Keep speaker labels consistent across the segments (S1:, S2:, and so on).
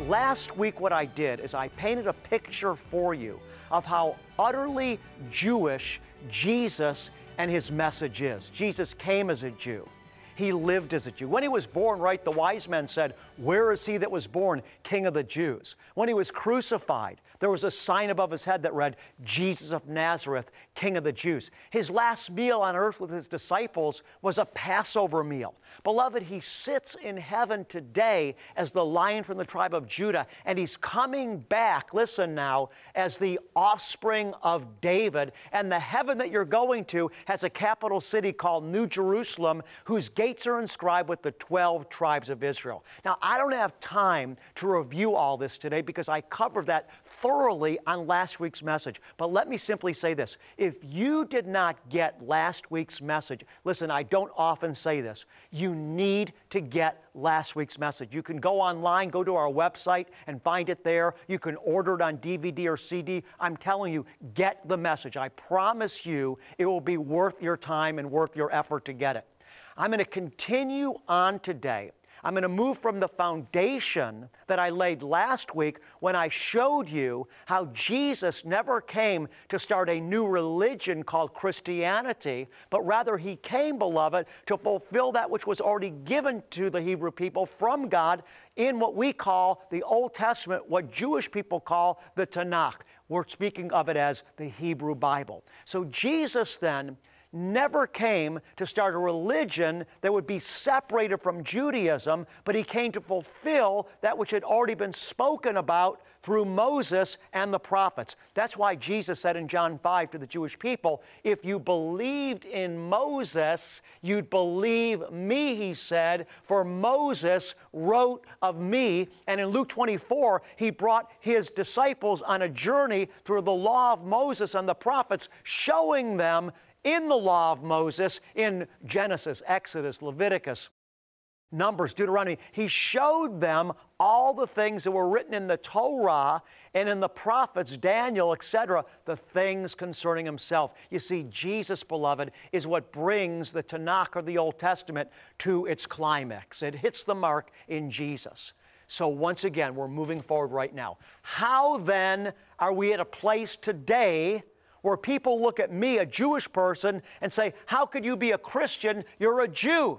S1: last week what I did is I painted a picture for you of how utterly Jewish Jesus and his message is. Jesus came as a Jew. He lived as a Jew. When he was born, right, the wise men said, "Where is he that was born, King of the Jews?" When he was crucified, there was a sign above his head that read, "Jesus of Nazareth, King of the Jews." His last meal on earth with his disciples was a Passover meal. Beloved, he sits in heaven today as the Lion from the tribe of Judah, and he's coming back, listen now, as the offspring of David. And the heaven that you're going to has a capital city called New Jerusalem, whose gates are inscribed with the 12 tribes of Israel. Now, I don't have time to review all this today because I covered that thoroughly on last week's message. But let me simply say this. If you did not get last week's message, listen, I don't often say this, you need to get last week's message. You can go online, go to our website and find it there. You can order it on DVD or CD. I'm telling you, get the message. I promise you it will be worth your time and worth your effort to get it. I'm going to continue on today. I'm going to move from the foundation that I laid last week when I showed you how Jesus never came to start a new religion called Christianity, but rather he came, beloved, to fulfill that which was already given to the Hebrew people from God in what we call the Old Testament, what Jewish people call the Tanakh. We're speaking of it as the Hebrew Bible. So Jesus then never came to start a religion that would be separated from Judaism, but he came to fulfill that which had already been spoken about through Moses and the prophets. That's why Jesus said in John 5 to the Jewish people, if you believed in Moses, you'd believe me, he said, for Moses wrote of me. And in Luke 24, he brought his disciples on a journey through the law of Moses and the prophets, showing them in the law of Moses, in Genesis, Exodus, Leviticus, Numbers, Deuteronomy, he showed them all the things that were written in the Torah and in the prophets, Daniel, etc., the things concerning himself. You see, Jesus, beloved, is what brings the Tanakh or the Old Testament to its climax. It hits the mark in Jesus. So once again, we're moving forward right now. How then are we at a place today where people look at me, a Jewish person, and say, how could you be a Christian? You're a Jew.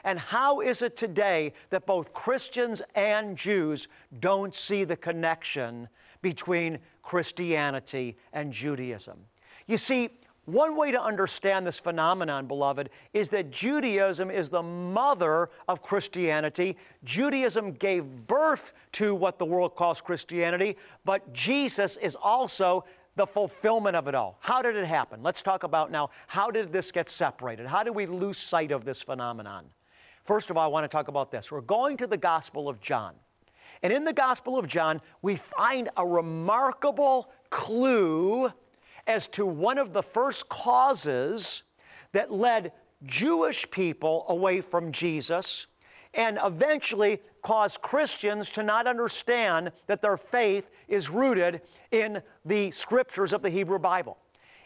S1: And how is it today that both Christians and Jews don't see the connection between Christianity and Judaism? You see, one way to understand this phenomenon, beloved, is that Judaism is the mother of Christianity. Judaism gave birth to what the world calls Christianity, but Jesus is also the fulfillment of it all. How did it happen? Let's talk about now, how did this get separated? How did we lose sight of this phenomenon? First of all, I want to talk about this. We're going to the Gospel of John. And in the Gospel of John, we find a remarkable clue as to one of the first causes that led Jewish people away from Jesus and eventually caused Christians to not understand that their faith is rooted in the scriptures of the Hebrew Bible.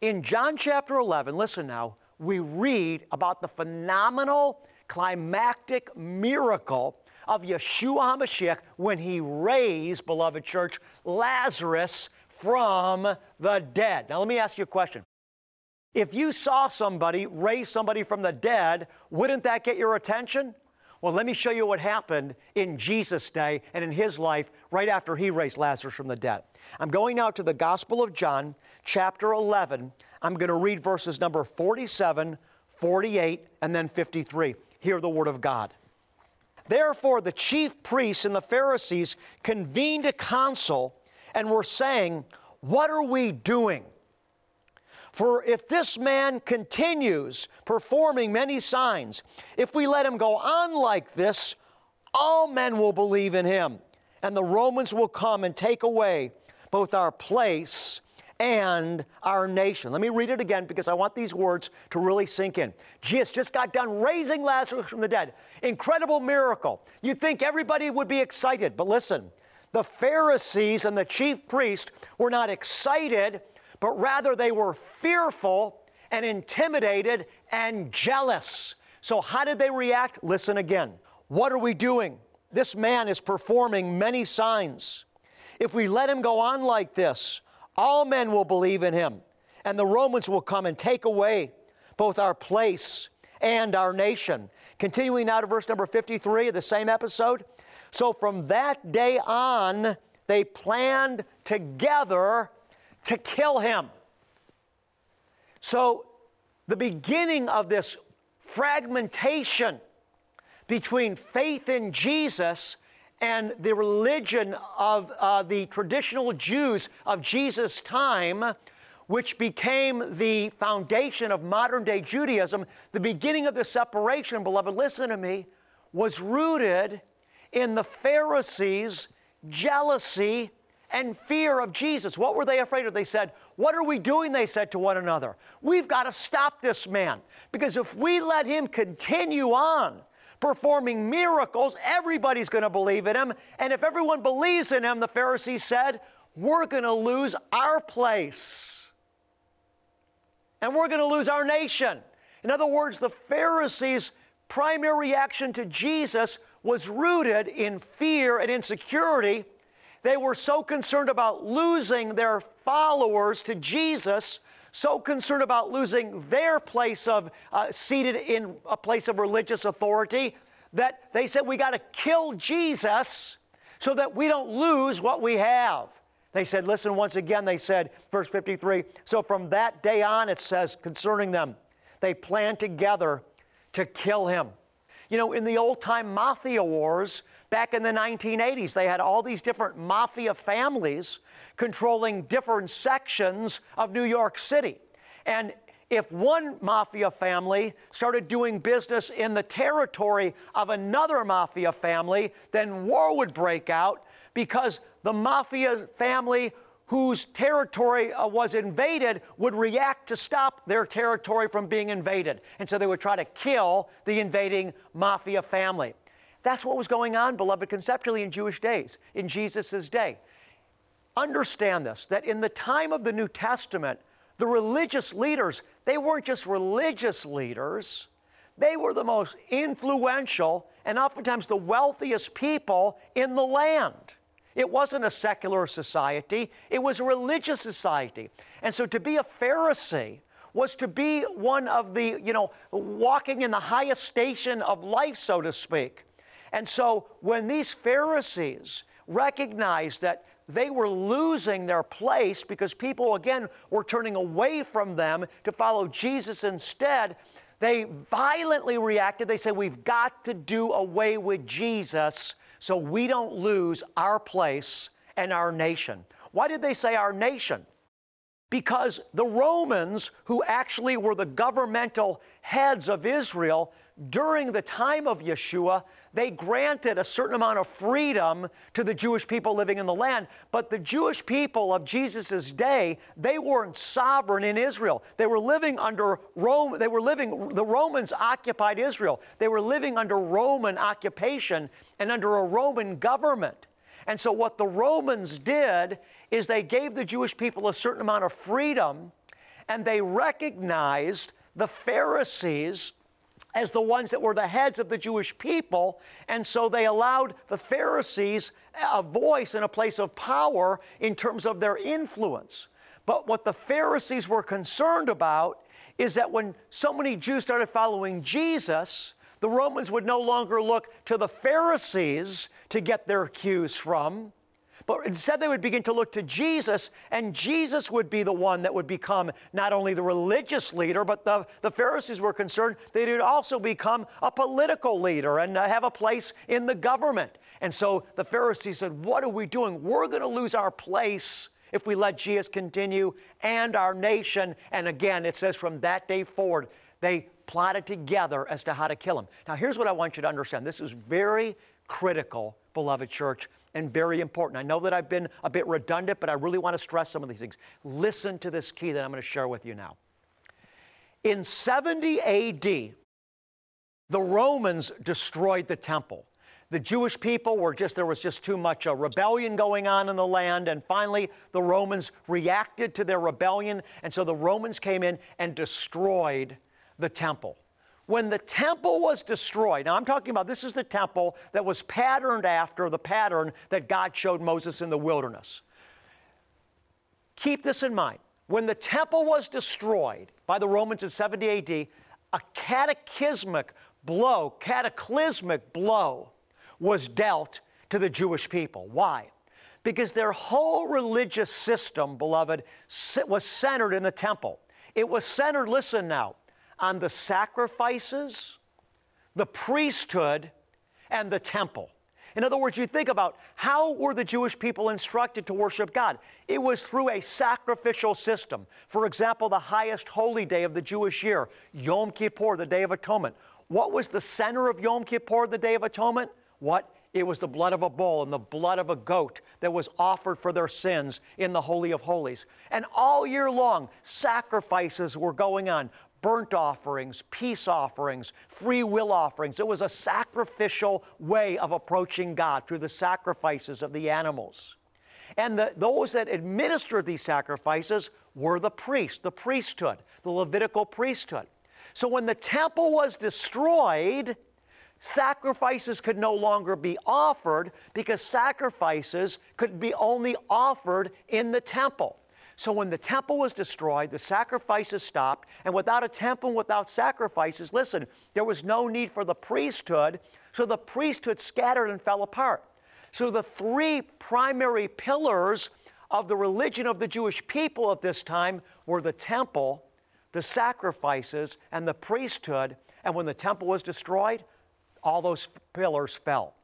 S1: In John chapter 11, listen now, we read about the phenomenal climactic miracle of Yeshua HaMashiach when he raised, beloved church, Lazarus from the dead. Now let me ask you a question. If you saw somebody raise somebody from the dead, wouldn't that get your attention? Well, let me show you what happened in Jesus' day and in his life right after he raised Lazarus from the dead. I'm going now to the Gospel of John, chapter 11. I'm going to read verses number 47, 48, and then 53. Hear the word of God. Therefore, the chief priests and the Pharisees convened a council and were saying, what are we doing? For if this man continues performing many signs, if we let him go on like this, all men will believe in him, and the Romans will come and take away both our place and our nation. Let me read it again because I want these words to really sink in. Jesus just got done raising Lazarus from the dead. Incredible miracle. You'd think everybody would be excited, but listen, the Pharisees and the chief priest were not excited, but rather they were fearful and intimidated and jealous. So how did they react? Listen again. What are we doing? This man is performing many signs. If we let him go on like this, all men will believe in him, and the Romans will come and take away both our place and our nation. Continuing now to verse number 53 of the same episode. So from that day on, they planned together to kill him. So the beginning of this fragmentation between faith in Jesus and the religion of the traditional Jews of Jesus' time, which became the foundation of modern-day Judaism, the beginning of the separation, beloved, listen to me, was rooted in the Pharisees' jealousy and fear of Jesus. What were they afraid of? They said, what are we doing? They said to one another. We've got to stop this man, because if we let him continue on performing miracles, everybody's going to believe in him. And if everyone believes in him, the Pharisees said, we're going to lose our place. And we're going to lose our nation. In other words, the Pharisees' primary reaction to Jesus was rooted in fear and insecurity. They were so concerned about losing their followers to Jesus, so concerned about losing their place of seated in a place of religious authority, that they said, we got to kill Jesus so that we don't lose what we have. They said, listen, once again, they said, verse 53, so from that day on, it says concerning them, they planned together to kill him. You know, in the old-time mafia wars, back in the 1980s, they had all these different mafia families controlling different sections of New York City. And if one mafia family started doing business in the territory of another mafia family, then war would break out, because the mafia family whose territory was invaded would react to stop their territory from being invaded. And so they would try to kill the invading mafia family. That's what was going on, beloved, conceptually in Jewish days, in Jesus' day. Understand this, that in the time of the New Testament, the religious leaders, they weren't just religious leaders, they were the most influential and oftentimes the wealthiest people in the land. It wasn't a secular society, it was a religious society. And so to be a Pharisee was to be one of the, walking in the highest station of life, so to speak. And so when these Pharisees recognized that they were losing their place because people, again, were turning away from them to follow Jesus instead, they violently reacted. They said, we've got to do away with Jesus so we don't lose our place and our nation. Why did they say our nation? Because the Romans, who actually were the governmental heads of Israel during the time of Yeshua, they granted a certain amount of freedom to the Jewish people living in the land. But the Jewish people of Jesus' day, they weren't sovereign in Israel. They were living under Rome. The Romans occupied Israel. They were living under Roman occupation and under a Roman government. And so what the Romans did is they gave the Jewish people a certain amount of freedom, and they recognized the Pharisees as the ones that were the heads of the Jewish people, and so they allowed the Pharisees a voice and a place of power in terms of their influence. But what the Pharisees were concerned about is that when so many Jews started following Jesus, the Romans would no longer look to the Pharisees to get their cues from, but instead they would begin to look to Jesus, and Jesus would be the one that would become not only the religious leader, but the Pharisees were concerned that he would also become a political leader and have a place in the government. And so the Pharisees said, what are we doing? We're going to lose our place if we let Jesus continue, and our nation. And again, it says from that day forward, they plotted together as to how to kill him. Now, here's what I want you to understand. This is very critical, beloved church, and very important. I know that I've been a bit redundant, but I really want to stress some of these things. Listen to this key that I'm going to share with you now. In 70 A.D., the Romans destroyed the temple. The Jewish people there was just too much rebellion going on in the land, and finally the Romans reacted to their rebellion, and so the Romans came in and destroyed the temple. when the temple was destroyed, now I'm talking about this is the temple that was patterned after the pattern that God showed Moses in the wilderness. Keep this in mind. When the temple was destroyed by the Romans in 70 AD, a cataclysmic blow was dealt to the Jewish people. Why? Because their whole religious system, beloved, was centered in the temple. It was centered, listen now, on the sacrifices, the priesthood, and the temple. In other words, you think about how were the Jewish people instructed to worship God? It was through a sacrificial system. For example, the highest holy day of the Jewish year, Yom Kippur, the Day of Atonement. What was the center of Yom Kippur, the Day of Atonement? What? It was the blood of a bull and the blood of a goat that was offered for their sins in the Holy of Holies. And all year long, sacrifices were going on. Burnt offerings, peace offerings, free will offerings. It was a sacrificial way of approaching God through the sacrifices of the animals. And those that administered these sacrifices were the priests, the priesthood, the Levitical priesthood. So when the temple was destroyed, sacrifices could no longer be offered because sacrifices could be only offered in the temple. So when the temple was destroyed, the sacrifices stopped, and without a temple and without sacrifices, listen, there was no need for the priesthood, so the priesthood scattered and fell apart. So the three primary pillars of the religion of the Jewish people at this time were the temple, the sacrifices, and the priesthood, and when the temple was destroyed, all those pillars fell.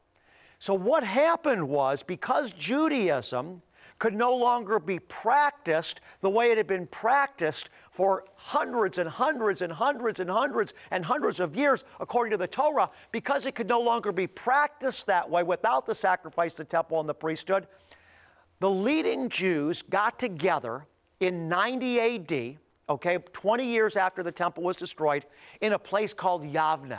S1: So what happened was, because Judaism could no longer be practiced the way it had been practiced for hundreds and hundreds and hundreds and hundreds and hundreds of years according to the Torah, because it could no longer be practiced that way without the sacrifice, the temple, and the priesthood, the leading Jews got together in 90 AD, okay, 20 years after the temple was destroyed, in a place called Yavna.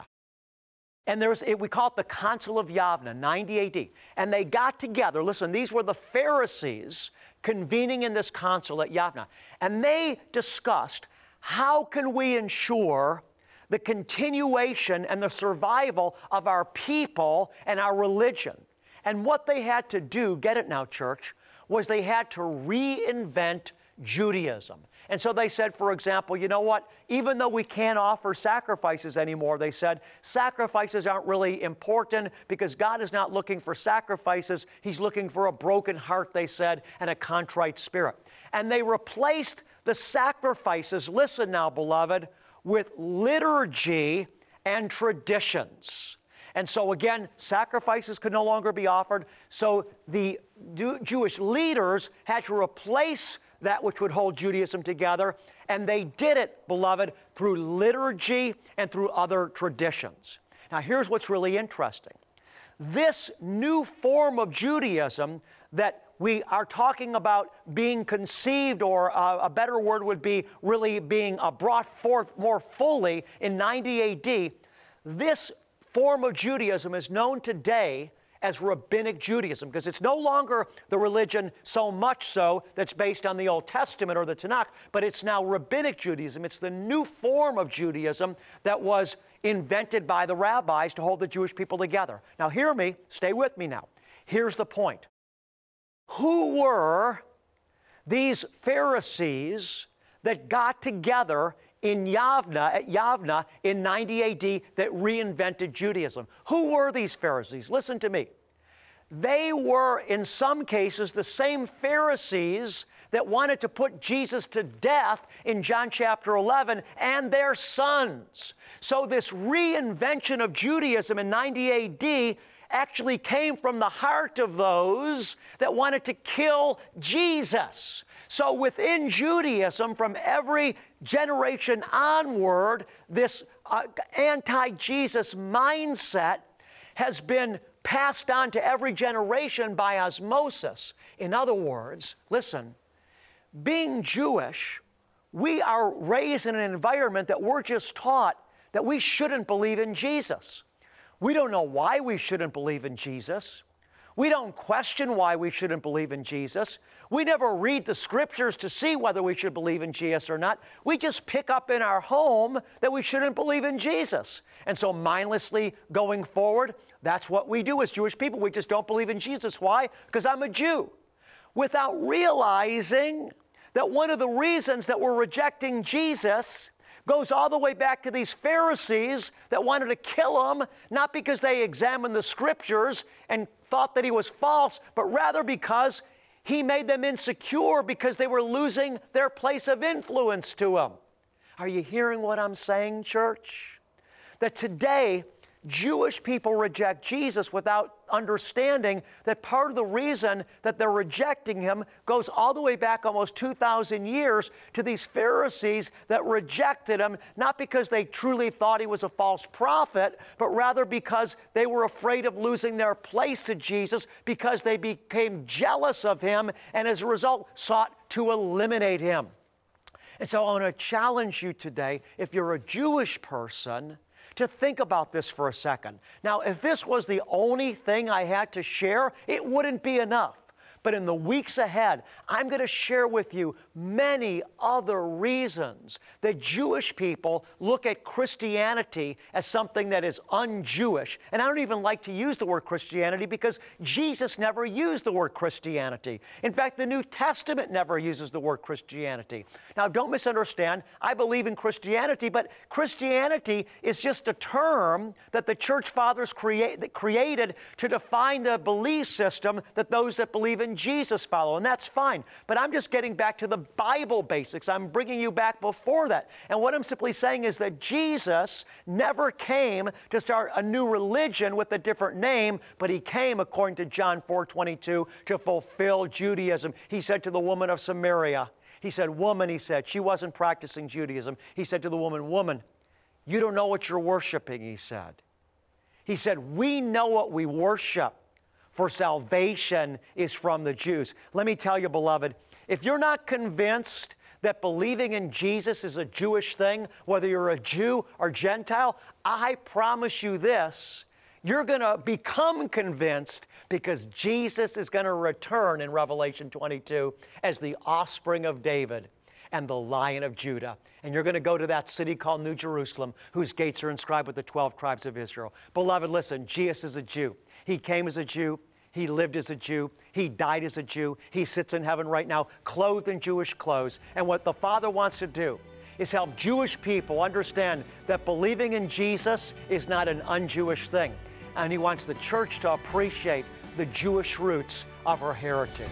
S1: And we call it the Council of Yavna, 90 AD. And they got together, listen, these were the Pharisees convening in this council at Yavna. And they discussed, how can we ensure the continuation and the survival of our people and our religion? And what they had to do, get it now, church, was they had to reinvent Judaism. And so they said, for example, you know what? Even though we can't offer sacrifices anymore, they said, sacrifices aren't really important because God is not looking for sacrifices. He's looking for a broken heart, they said, and a contrite spirit. And they replaced the sacrifices, listen now, beloved, with liturgy and traditions. And so again, sacrifices could no longer be offered. So the Jewish leaders had to replace that which would hold Judaism together, and they did it, beloved, through liturgy and through other traditions. Now, here's what's really interesting. This new form of Judaism that we are talking about being conceived, or a better word would be really being brought forth more fully in 90 AD, this form of Judaism is known today as Rabbinic Judaism, because it's no longer the religion so much so that's based on the Old Testament or the Tanakh, but it's now Rabbinic Judaism. It's the new form of Judaism that was invented by the rabbis to hold the Jewish people together. Now hear me, stay with me now. Here's the point. Who were these Pharisees that got together in Yavna, at Yavna in 90 AD that reinvented Judaism? Who were these Pharisees? Listen to me. They were, in some cases, the same Pharisees that wanted to put Jesus to death in John chapter 11, and their sons. So this reinvention of Judaism in 90 AD actually came from the heart of those that wanted to kill Jesus. So within Judaism, from every generation onward, this anti-Jesus mindset has been passed on to every generation by osmosis. In other words, listen, being Jewish, we are raised in an environment that we're just taught that we shouldn't believe in Jesus. We don't know why we shouldn't believe in Jesus. We don't question why we shouldn't believe in Jesus. We never read the scriptures to see whether we should believe in Jesus or not. We just pick up in our home that we shouldn't believe in Jesus. And so mindlessly going forward, that's what we do as Jewish people. We just don't believe in Jesus. Why? Because I'm a Jew. Without realizing that one of the reasons that we're rejecting Jesus goes all the way back to these Pharisees that wanted to kill him, not because they examined the scriptures and thought that he was false, but rather because he made them insecure because they were losing their place of influence to him. Are you hearing what I'm saying, church? That today, Jewish people reject Jesus without understanding that part of the reason that they're rejecting him goes all the way back almost 2,000 years to these Pharisees that rejected him, not because they truly thought he was a false prophet, but rather because they were afraid of losing their place to Jesus because they became jealous of him and as a result sought to eliminate him. And so I want to challenge you today, if you're a Jewish person, to think about this for a second. Now, if this was the only thing I had to share, it wouldn't be enough. But in the weeks ahead, I'm going to share with you many other reasons that Jewish people look at Christianity as something that is un-Jewish. And I don't even like to use the word Christianity because Jesus never used the word Christianity. In fact, the New Testament never uses the word Christianity. Now, don't misunderstand. I believe in Christianity, but Christianity is just a term that the church fathers created to define the belief system that those that believe in Jesus follow, and that's fine. But I'm just getting back to the Bible basics. I'm bringing you back before that. And what I'm simply saying is that Jesus never came to start a new religion with a different name, but he came, according to John 4:22, to fulfill Judaism. He said to the woman of Samaria, he said, woman, he said, she wasn't practicing Judaism. He said to the woman, woman, you don't know what you're worshiping, he said. He said, we know what we worship, for salvation is from the Jews. Let me tell you, beloved, if you're not convinced that believing in Jesus is a Jewish thing, whether you're a Jew or Gentile, I promise you this, you're going to become convinced because Jesus is going to return in Revelation 22 as the offspring of David and the Lion of Judah. And you're going to go to that city called New Jerusalem, whose gates are inscribed with the 12 tribes of Israel. Beloved, listen, Jesus is a Jew. He came as a Jew. He lived as a Jew. He died as a Jew. He sits in heaven right now, clothed in Jewish clothes. And what the Father wants to do is help Jewish people understand that believing in Jesus is not an un-Jewish thing. And he wants the church to appreciate the Jewish roots of her heritage.